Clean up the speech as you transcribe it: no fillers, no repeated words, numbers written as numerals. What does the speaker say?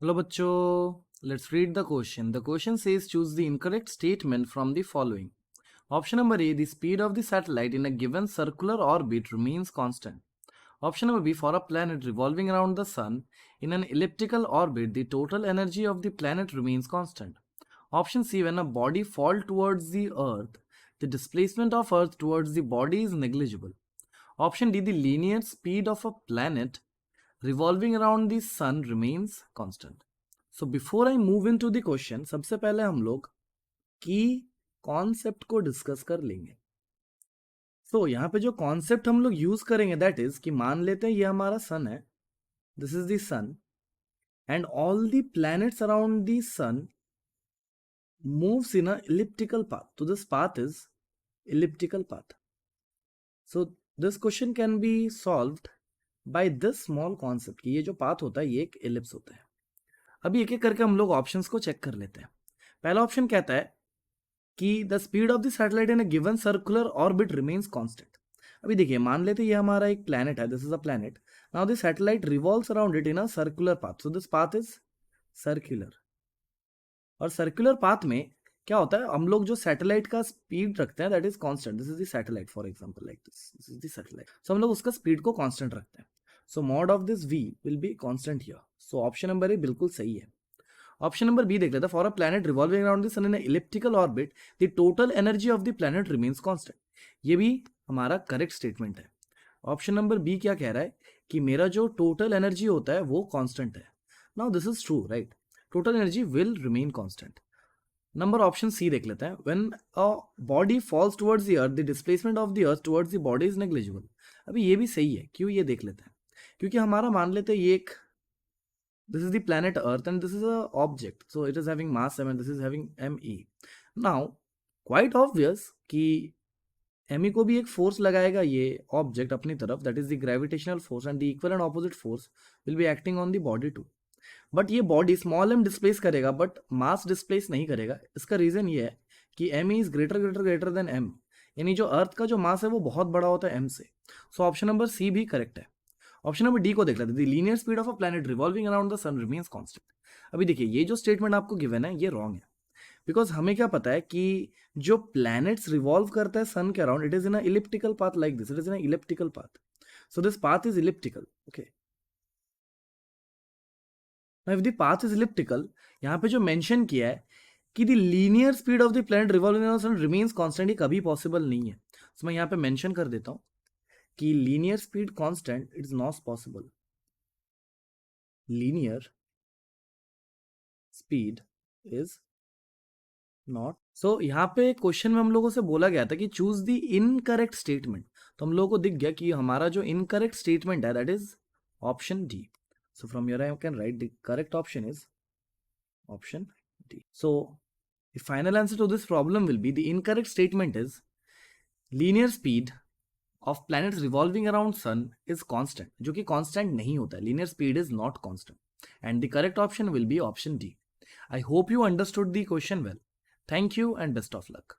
Hello bachcho, let's read the question. The question says choose the incorrect statement from the following. Option number A, the speed of the satellite in a given circular orbit remains constant. Option number B, for a planet revolving around the sun in an elliptical orbit, the total energy of the planet remains constant. Option C, when a body falls towards the earth, the displacement of earth towards the body is negligible. Option D, the linear speed of a planet revolving around the sun remains constant. So before I move into the question, सबसे पहले हम लोग की concept को discuss कर लेंगे. सो यहाँ पे जो कॉन्सेप्ट हम लोग यूज करेंगे दैट इज कि मान लेते हैं ये हमारा सन है, this is the sun and all the planets around the sun moves in a elliptical path. So this path is elliptical path. So this question can be solved by this small concept कि ये जो path होता है ये एक ellipse होता है. अभी एक एक करके हम लोग ऑप्शंस को चेक कर लेते हैं. पहला ऑप्शन कहता है कि the speed of the satellite in a given circular orbit remains constant. अभी देखिए मान लेते हैं ये हमारा एक प्लैनेट है, this is a planet. Now the satellite revolves around it in a circular path. So this path is circular. और सर्कुलर पाथ में क्या होता है, हम लोग जो सैटेलाइट का स्पीड रखते हैं that is constant. This is the satellite for example like this is the satellite. So हम लोग उसका स्पीड को कांस्टेंट रखते हैं. So mod of this v will be constant here. So option number A बिल्कुल सही है. ऑप्शन नंबर बी देख लेते हैं. For a planet revolving around the sun in elliptical orbit the total energy of the planet remains constant. ये भी हमारा correct statement है. ऑप्शन नंबर बी क्या कह रहा है कि मेरा जो टोटल एनर्जी होता है वो कांस्टेंट है. Now this is true right, total energy will remain constant. Number option C देख लेते हैं. When a body falls towards the earth the displacement of the earth towards the body is negligible. अभी ये भी सही है. क्यों, ये देख लेते हैं. क्योंकि हमारा मान लेते हैं ये एक, this is the planet earth and this is a object, so it is having mass m and this is having me. Now quite obvious कि me को भी एक फोर्स लगाएगा ये ऑब्जेक्ट अपनी तरफ, that is the gravitational force and the equal and opposite force will be acting on the body too. But ये body small m displace करेगा बट मास डिस्प्लेस नहीं करेगा. इसका रीजन ये है कि M is greater greater greater than m, यानी जो अर्थ का जो मास है वो बहुत बड़ा होता है एम से. सो ऑप्शन नंबर सी भी करेक्ट है. ऑप्शन नंबर डी को देख लेते हैं. The linear speed of a planet revolving around the sun remains constant. अभी देखिए ये जो स्टेटमेंट आपको गिवन है ये रॉन्ग है. बिकॉज हमें क्या पता है कि जो प्लैनेट्स रिवॉल्व करता है सन के around it is in a elliptical path like this. It is in a elliptical path. So this path is elliptical. Okay, now if the path is elliptical, यहाँ पे जो मेंशन किया है कि the linear speed of the planet revolving around the sun remains constant, ये कभी possible नहीं है. तो मैं यहाँ पे मेंशन कर देता हूँ कि linear speed constant it is not possible. linear speed is not. सो यहाँ पे क्वेश्चन में हम लोगों से बोला गया था कि चूज द इनकरेक्ट स्टेटमेंट. तो हम लोगों को दिख गया कि हमारा जो इनकरेक्ट स्टेटमेंट है that is option D. So from here I can write the correct option is option D. So the final answer to this problem will be the incorrect statement is linear speed of planets revolving around sun is constant, जो कि constant नहीं होता है. Linear speed is not constant and the correct option will be option D. I hope you understood the question well. Thank you and best of luck.